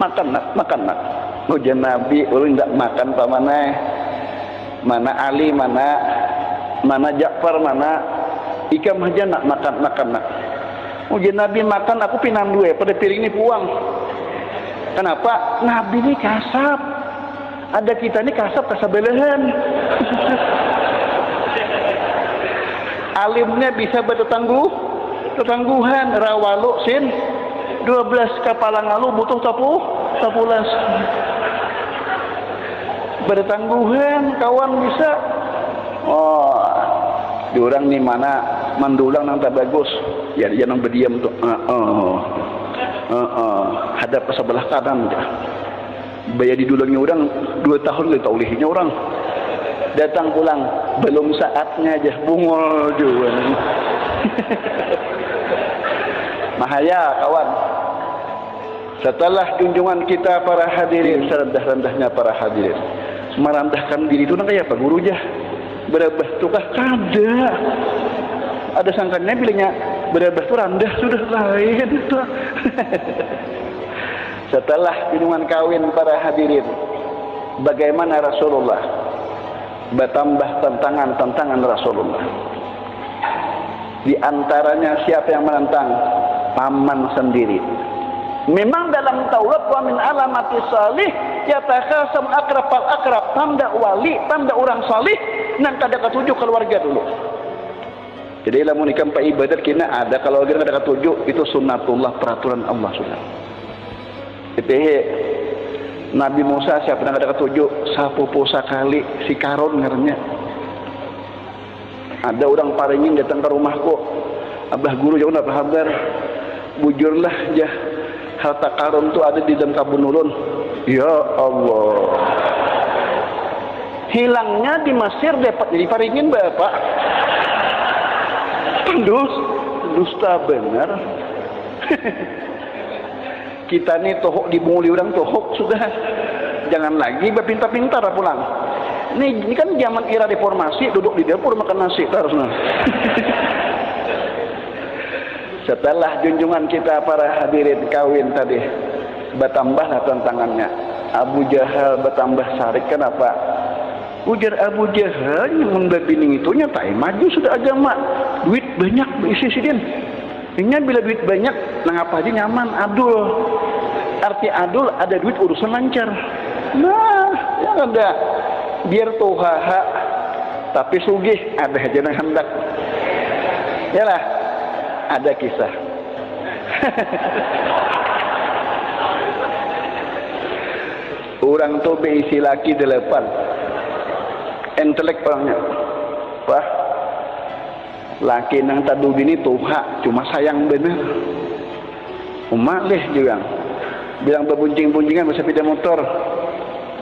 makan nak. Ujian Nabi, ulun tidak makan pamanai. Mana Ali, mana Ja'far, mana ikam aja nak makan nak. Ujian Nabi makan, aku pinam dua, pada piring ini puang. Kenapa? Nabi ini kasap. Ada kita ini kasap belahan. Alimnya bisa bertetangguhan. Rawalu sin 12 kapal ngalu butuh tapulas. Bertangguhan kawan bisa. Oh, diorang nih mana mandulang nang tak bagus. Ya dia nang berdiam tuh. Hadap ke sebelah kanan. Bayar didulangnya orang 2 tahun le taulihnya orang. Datang pulang belum saatnya aja bungol juga. Mahaya kawan. Setelah junjungan kita para hadirin, serendah-rendahnya para hadirin, merendahkan diri itu nang kayak apa guru jah? Berabah tukah kada. Ada sangkanya bilangnya berabah itu rendah sudah lain itu. Setelah junjungan kawin para hadirin, bagaimana Rasulullah bertambah tantangan Rasulullah. Di antaranya siapa yang menentang? Paman sendiri. Memang dalam Taurat wa min alamati salih yatakhasam akrab al akrab, tanda wali, tanda orang salih nang kada ketujuh keluarga dulu. Jadi lamun ikam pa ibadat kena ada kalau kada ketujuh itu sunnatullah, peraturan Allah sudah. Itu Nabi Musa siapa yang kada ketujuh sapupu sakali si Karon ngarannya. Ada orang paringin datang ke rumahku, abah guru jauh nak kabar, bujurlah jah harta karun tu ada di dalam kabun ulun. Ya Allah, hilangnya di Mesir dapat jadi paringin bapak. Dusta benar. Kita ni tohok dibunguli orang tohok sudah, jangan lagi berpintar-pintar pulang. Ini kan zaman era reformasi, duduk di dapur makan nasi terus. Setelah junjungan kita para hadirin kawin tadi, bertambahlah tantangannya. Abu Jahal bertambah sarik. Kenapa? Ujar Abu Jahal yang membabining itu nyatai maju sudah agama, duit banyak berisi sidin. Ini bila duit banyak, nang apa aja nyaman, adul. Arti adul ada duit urusan lancar. Nah, yang ada biar tuhaha tapi sugih ada aja nang hendak. Yalah, ada kisah. Orang tuh berisi laki 8. Intelek orangnya. Wah, laki nang tadu bini tuha cuma sayang bener. Umak leh juga. Bilang berbuncing-buncingan bersepeda motor.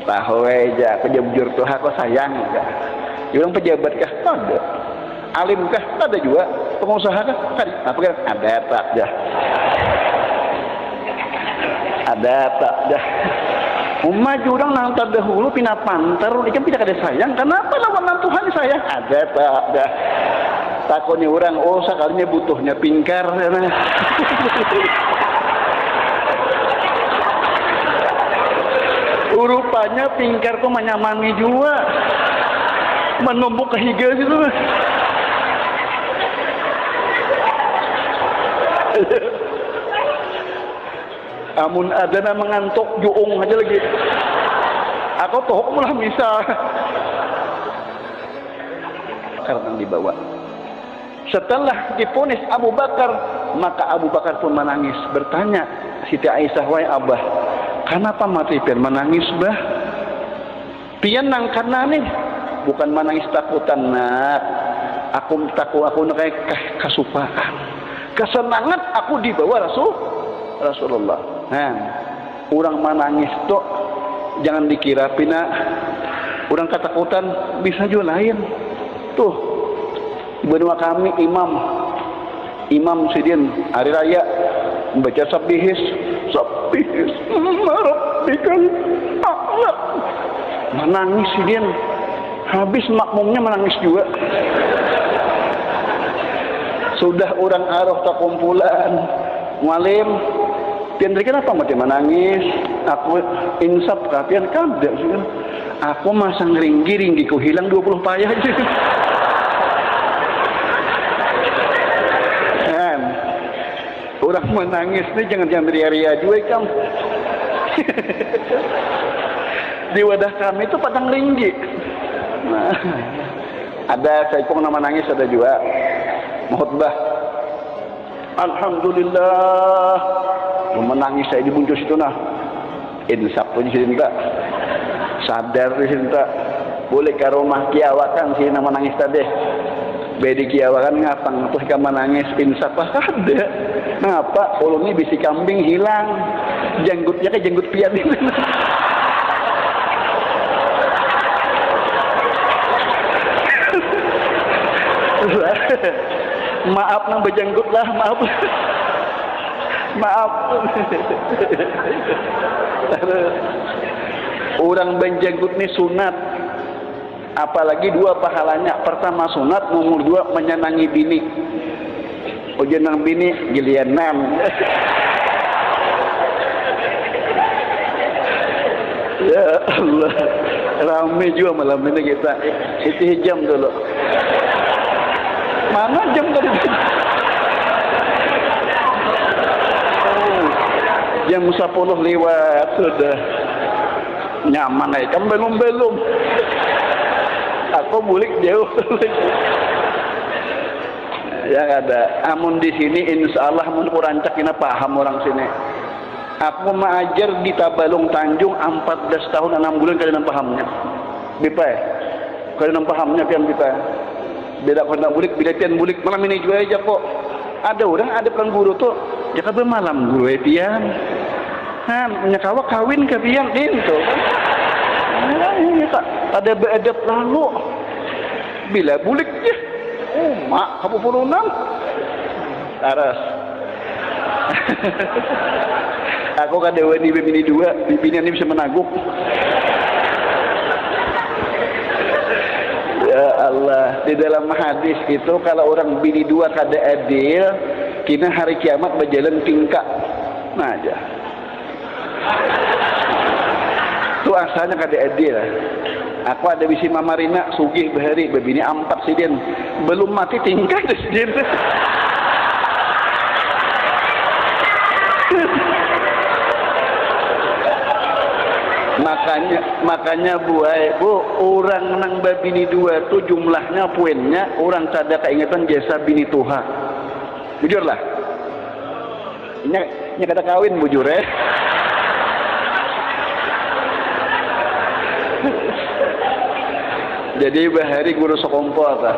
Tahu aja kejebur tuha kok sayang. Bilang pejabat kah? Ada. Alim kah? Ada juga. Pengusaha kah? Apa kan? Ada tak dah. Ada tak dah. Umat jurang nang terdahulu pina pantar, ikan tidak ada sayang. Kenapa lawan nang Tuhan sayang? Ada tak dah. Takutnya orang, oh sekalinya butuhnya pingkar. Rupanya pingkar kok menyamani juga. Menumbuk ke higa situ. Amun ada na mengantuk juung aja lagi. Aku tohok mulah misal. Karena dibawa. Setelah diponis Abu Bakar, maka Abu Bakar pun menangis. Bertanya Siti Aisyah, wahai Abah, kenapa mati pian menangis bah? Pian nang karena nih, bukan menangis takutan nak. Aku nak kayak kasupaan. Kesenangan aku dibawa Rasulullah. Nah, orang menangis tuh jangan dikira pina orang ketakutan, bisa juga lain. Tuh, benua kami Imam Sidin hari raya membaca sabihis marabbikal a'la. Menangis Sidin, habis makmumnya menangis juga. Sudah orang arwah tak kumpulan ngalim. Pian kenapa mati menangis? Aku insaf kapian kada sih. Aku masang ringgi ku hilang 20 payah aja. Kan. Orang menangis nih jangan ria-ria juga kamu. Di wadah kami itu padang ringgi. Nah, ada saya pun nama nangis ada juga. Khutbah. Alhamdulillah. Menangis saya dibungkus itu nah. Insaf pun cinta. Sadar cinta. Boleh ke rumah kiawakan sih nama nangis tadi. Bedi kiawakan ngapang tuh kamu nangis insaf ada. Ngapa? Kalau ini bisi kambing hilang. Janggutnya kayak janggut pian itu. Maaf nang bejanggut lah, maaf. Maaf. Orang benjanggut ni sunat. Apalagi 2 pahalanya. Pertama sunat, nomor 2 menyenangi bini. Ojenang bini gilianan. Ya Allah, ramai juga malam ini kita. Siti jam dulu. Mana jam tadi? Oh, jam 10 lewat sudah. Nyaman aja, kan belum. Aku bulik jauh. Ya ada. Amun di sini insya Allah mun urancak ina paham orang sini. Aku mengajar di Tabalong Tanjung 14 tahun 6 bulan kalian pahamnya. Bipa ya? Kalian pahamnya pian bipa. Beda kena bulik, beda pian bulik malam ini juga aja kok. Ada orang, ada kan guru tuh. Jaka bermalam guru pian. Nyakawa kawin ke pian itu. Ada beredap lalu. Bila buliknya. Oh, mak, kamu purunan. Aras. Aku kan dewa di bini dua, bini ini bisa menaguk. Ya Allah, di dalam hadis itu kalau orang bini dua kada adil, kina hari kiamat berjalan tingkah. Nah aja. Itu asalnya kada adil. Aku ada bisi mamarina sugih bahari, bebini 4 sidin, belum mati tingkah di sidin. Makanya bu, orang nang babini dua tuh jumlahnya poinnya orang tada keingatan jasa bini tuha. Bujur lah. Ini kata kawin bujur ya. Jadi bahari guru sokompo apa?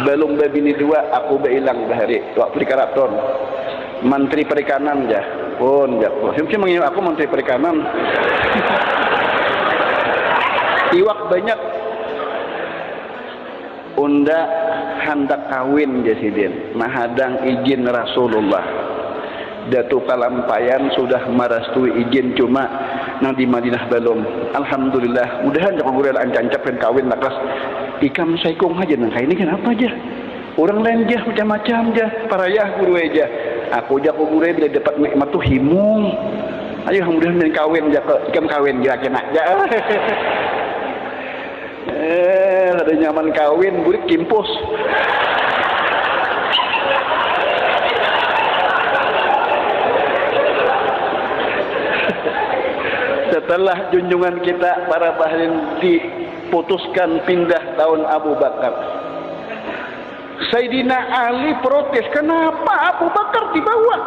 Belum babini dua aku beilang bahari waktu di Karaton. Menteri Perikanan ya. Pun ya. Saya mengingat aku Menteri Perikanan. Iwak banyak. Unda hendak kawin jasidin. Mahadang izin Rasulullah. Datu kalampayan sudah merestui izin cuma nang di Madinah belum. Alhamdulillah. Mudahan jangan gurel ancancap dan kawin lakas. Ikam saikung aja nang ini kenapa aja? Orang lain jah macam-macam jah. Parayah guru aja. Aku jah guru bila dapat nikmat tu himung. Ayo mudahan dan kawin jah ikam kawin jah kena jah. Ada nyaman kawin burik kimpus. Setelah junjungan kita para bahlin diputuskan pindah tahun Abu Bakar. Sayyidina Ali protes, kenapa Abu Bakar dibawa?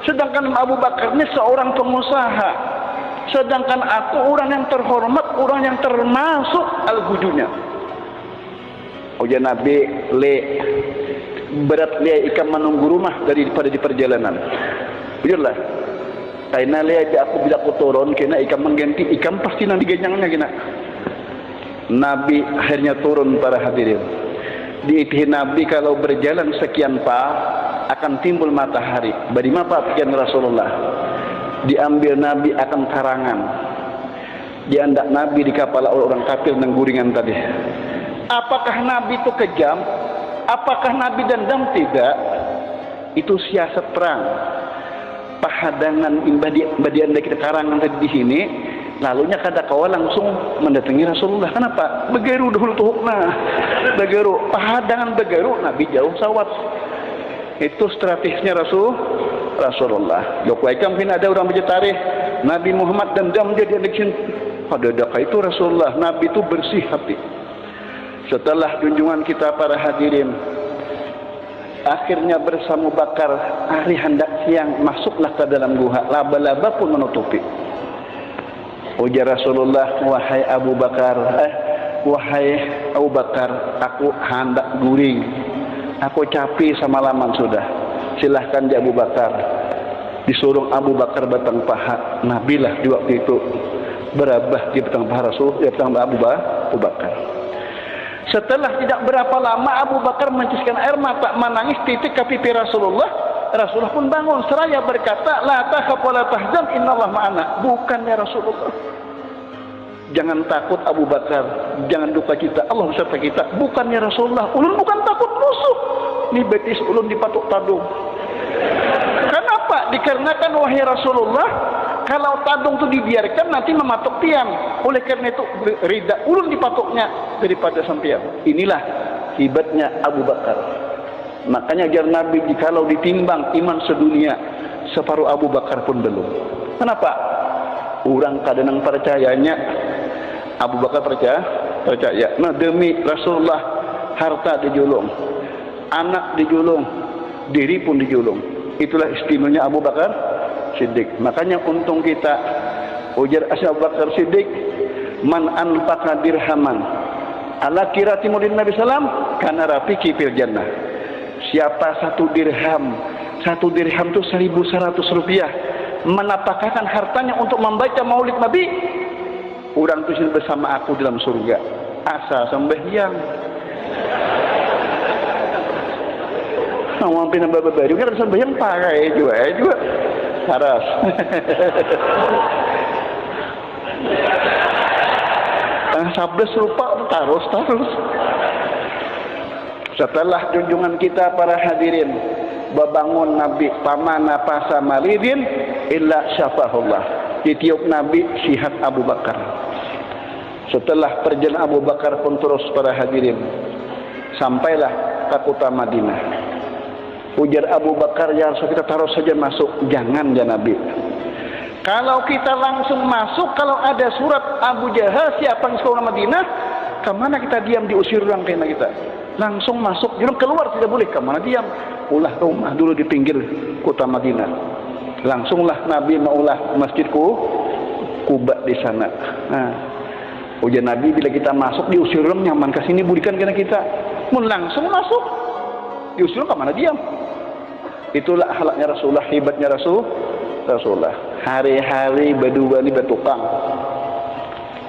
Sedangkan Abu Bakar ini seorang pengusaha. Sedangkan aku orang yang terhormat, orang yang termasuk al-hujunya. Ujar Nabi, berat le ikan menunggu rumah daripada di perjalanan. Biarlah. Karena lihat aku bila aku turun, kena ikan mengganti ikan pasti nanti genyangnya kena. Nabi akhirnya turun para hadirin. Diitihi Nabi kalau berjalan sekian akan timbul matahari. Bari apa pikiran Rasulullah? Diambil Nabi akan karangan. Diandak Nabi di kapal orang kafir dan guringan tadi. Apakah Nabi itu kejam? Apakah Nabi dendam? Tidak. Itu siasat perang. Pahadangan imbadian dari kita karangan tadi di sini, lalunya kada kawa langsung mendatangi Rasulullah. Kenapa? Begeru dahulu tuhukna. Begeru, pahadangan begeru, Nabi jauh sawat. Itu strategisnya Rasulullah. Jokowi kan ada orang berjetarih, Nabi Muhammad dendam dia diadiksin. Pada daka itu Rasulullah, Nabi itu bersih hati. Setelah junjungan kita para hadirin, akhirnya bersama Bakar hari hendak siang masuklah ke dalam guha, laba-laba pun menutupi. Ujar Rasulullah, wahai Abu Bakar, aku hendak guring, aku capek sama laman sudah. Silahkan di Abu Bakar. Disuruh Abu Bakar batang paha. Nabilah di waktu itu berabah di batang paha Rasul, di batang Abu Bakar. Setelah tidak berapa lama Abu Bakar mencucurkan air mata, menangis titik ke pipi Rasulullah. Rasulullah pun bangun seraya berkata, la takhaf wa la tahzan innallaha ma'ana. Bukannya Rasulullah, jangan takut Abu Bakar, jangan duka cita, Allah beserta kita. Bukannya Rasulullah, ulun bukan takut musuh. Ini betis ulun dipatuk tadung. Kenapa? Dikarenakan wahai Rasulullah, Kalau tadung itu dibiarkan nanti mematok tiang. Oleh karena itu rida ulun dipatoknya daripada sampean. Inilah hebatnya Abu Bakar. Makanya ajar Nabi jikalau ditimbang iman sedunia, separuh Abu Bakar pun belum. Kenapa? Orang kadang percayanya Abu Bakar percaya. Nah, demi Rasulullah harta dijulung, anak dijulung, diri pun dijulung. Itulah istimewanya Abu Bakar Siddiq. Makanya untung kita ujar Abu Bakar Siddiq, man anfaqa dirhaman ala kirati maulid Nabi sallam kana rafiki fil jannah. Siapa satu dirham itu 1.100 rupiah, menapakahkan hartanya untuk membaca maulid Nabi, orang itu bersama aku dalam surga. Asa sembahyang ngomong pina baru kan sembahyang pakai juga harus. Sabda serupa terus. Setelah junjungan kita para hadirin, babangun Nabi pamana pasa maridin illa syafahullah, ditiup Nabi sihat Abu Bakar. Setelah perjalanan Abu Bakar pun terus para hadirin, sampailah ke kota Madinah. Ujar Abu Bakar, ya Rasul, kita taruh saja masuk. Jangan ya Nabi, kalau kita langsung masuk, kalau ada surat Abu Jahal siapa yang sekolah Madinah, kemana kita diam, diusir orang kena kita. Langsung masuk, jangan keluar, tidak boleh. Kemana diam? Ulah rumah dulu di pinggir kota Madinah. Langsunglah Nabi maulah masjid Kuba di sana. Nah, ujar Nabi, bila kita masuk diusir orang, nyaman ke sini budikan kena kita. Mun langsung masuk diusir orang, kemana diam? Itulah akhlaknya Rasulullah, hebatnya Rasulullah. Hari-hari berdua ni bertukang.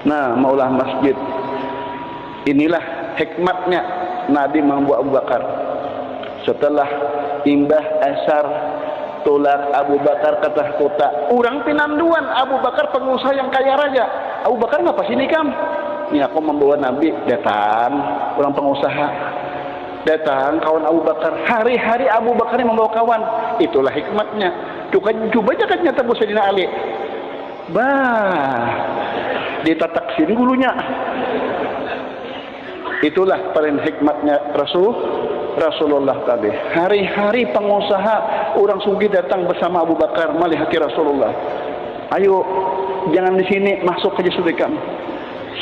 Nah, maulah masjid. Inilah hikmatnya Nabi membuat Abu Bakar. Setelah imbah asar tolak Abu Bakar kata kota, orang pinanduan Abu Bakar pengusaha yang kaya raya. Abu Bakar ngapa sini kam? Ini aku membawa Nabi. Datang orang pengusaha, datang kawan Abu Bakar. Hari-hari Abu Bakar ini membawa kawan. Itulah hikmatnya. Coba aja kan nyata Bu Sayyidina Ali. Bah, ditatak sini gulunya. Itulah paling hikmatnya Rasulullah tadi. Hari-hari pengusaha orang sugih datang bersama Abu Bakar melihat Rasulullah. Ayo, jangan di sini, masuk aja sudah.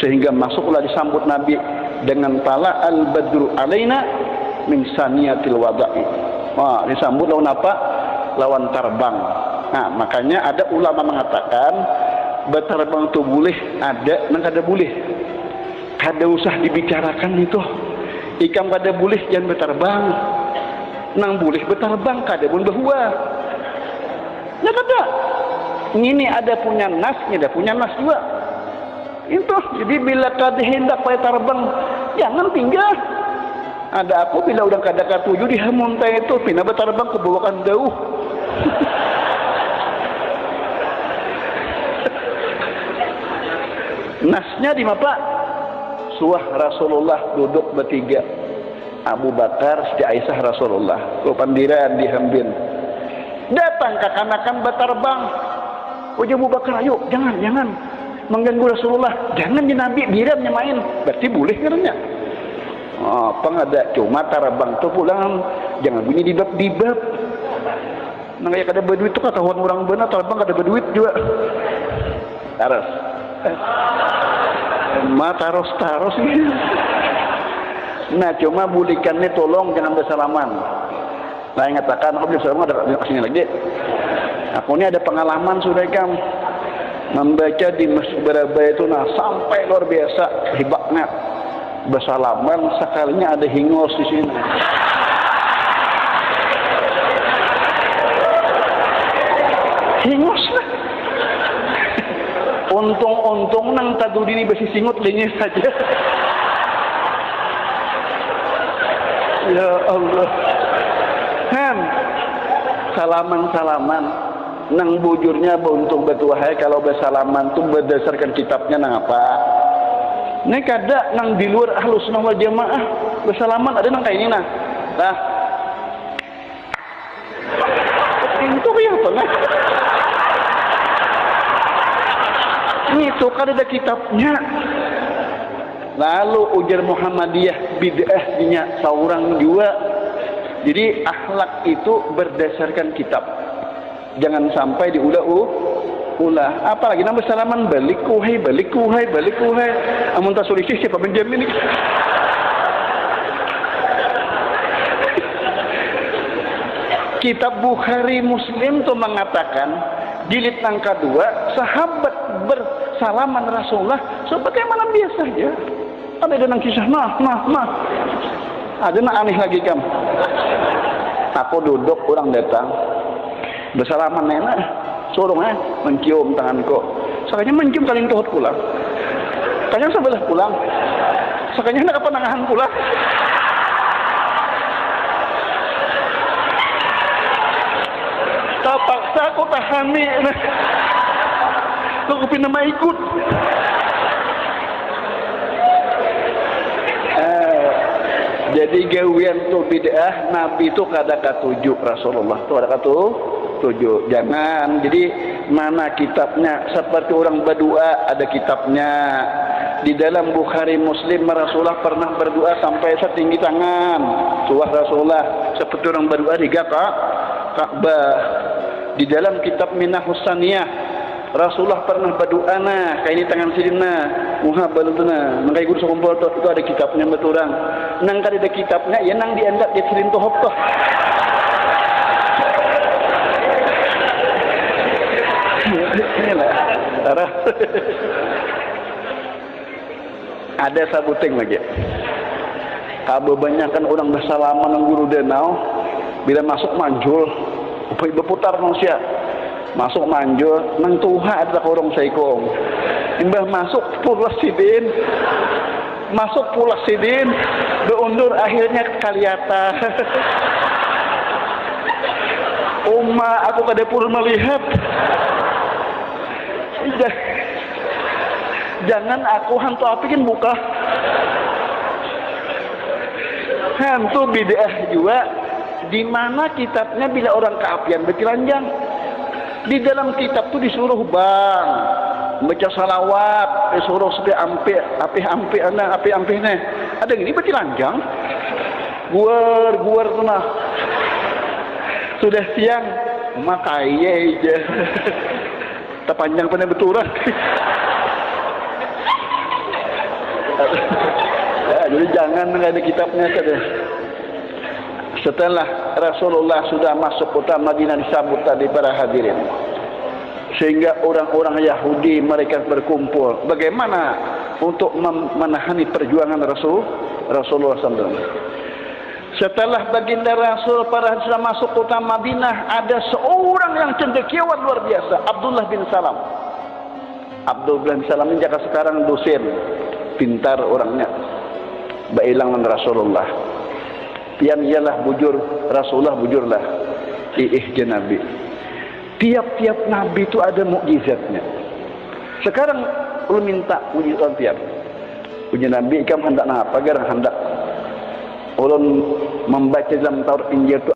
Sehingga masuklah disambut Nabi dengan tala al-badru alaina min saniyatil wada'i. Wah, disambut lawan apa? Lawan terbang. Nah, makanya ada ulama mengatakan berterbang itu boleh, ada, dan kada boleh. Kada usah dibicarakan itu. Ikam kada boleh jangan berterbang. Nang boleh berterbang kada pun bahwa. Ya kada. Ini ada punya nasnya, ada punya nas juga. Itu. Jadi bila kada hendak pada terbang, jangan tinggal. Ada aku bila udah kada katuju di hamuntai itu pina berterbang ke bawakan jauh. Nasnya di mana? Suah Rasulullah duduk bertiga, Abu Bakar, Siti Aisyah, Rasulullah kepandiran dihambin. Datang kekanakan berterbang. Ujar Abu Bakar, ayo jangan mengganggu Rasulullah, jangan di Nabi biarnya main. Berarti boleh katanya. Oh, pengada cuma terbang tu pulang, jangan bunyi dibab. Nang kayak kada berduit tu kata orang benar terbang kada berduit juga. Taros. Taros ini. Nah, cuma bulikannya tolong jangan bersalaman. Nah, yang katakan aku bersalaman ada sini lagi. Aku ini ada pengalaman sudah kam membaca di Masjid Barabaya itu, nah sampai luar biasa hebatnya bersalaman sekalinya ada hingos di sini. Hingos lah. Untung nang tadu dini besi singut linyes saja. Ya Allah. Kan salaman nang bujurnya untuk betuahai kalau bersalaman tuh berdasarkan kitabnya nang apa? Ini kada nang di luar Ahlus Sunnah wal Jamaah bersalaman ada nang kayak ini nah. Nah. Itu ya apa nah? Itu kan ada kitabnya. Lalu ujar Muhammadiyah bid'ah dinya seorang juga. Jadi akhlak itu berdasarkan kitab. Jangan sampai diulah. Apalagi nama salaman balik kuhai. Amun tak sulisih siapa menjamin ini? Kitab Bukhari Muslim tuh mengatakan jilid yang kedua, sahabat bersalaman Rasulullah sebagaimana biasa aja. Ada yang kisah, ada yang aneh lagi kam. Aku duduk, orang datang, bersalaman nenek, suruh mencium tanganku. Sakanya mencium kalian tuhut pulang. Kayaknya sebelah pulang. Sakanya nak penangahan pulang. Terpaksa aku tahani. Aku pindah mau ikut. Jadi gawian tu bid'ah, Nabi tu kada katuju, Rasulullah tu ada katuju. Jangan. Jadi mana kitabnya? Seperti orang berdoa ada kitabnya. Di dalam Bukhari Muslim Rasulullah pernah berdoa sampai setinggi tangan. Suah Rasulullah seperti orang berdoa di Ka'bah. Di dalam kitab Minah Husaniyah Rasulullah pernah berdoa kayak ini tangan sirina muhabbalutuna mangkai guru sokompol itu ada kitabnya beturang nang kada ada kitabnya ya nang diandak di sirin tohop toh. Inilah ada sabuting lagi. Kebanyakan orang bersalaman dengan guru danau bila masuk manjul berputar manusia masuk manjul nang tuha ada korong saikong imbah masuk pulas sidin beundur akhirnya kaliata aku kada pun melihat jangan aku hantu apikin buka hantu bid'ah juga. Di mana kitabnya bila orang keapian bertelanjang? Di dalam kitab tu disuruh baca salawat, disuruh supaya api nih. Ada gini bertelanjang? Guar tu nah. Sudah siang, makanya aja. Terpanjang pada beturan. Jadi jangan ada kitabnya saja. Setelah Rasulullah sudah masuk kota Madinah disambut tadi para hadirin. Sehingga orang-orang Yahudi mereka berkumpul. Bagaimana untuk menahani perjuangan Rasulullah SAW. Setelah baginda Rasul para sudah masuk kota Madinah, ada seorang yang cendekiawan luar biasa, Abdullah bin Salam. Abdullah bin Salam ini jaka sekarang dosen, pintar orangnya. Bailangan Rasulullah. Yang ialah bujur Rasulullah bujurlah ihja Nabi. Tiap-tiap Nabi itu ada mukjizatnya. Sekarang lu minta mukjizat tiap. Punya Nabi kamu hendak apa? Garang hendak ulun membaca dalam Taurat Injil itu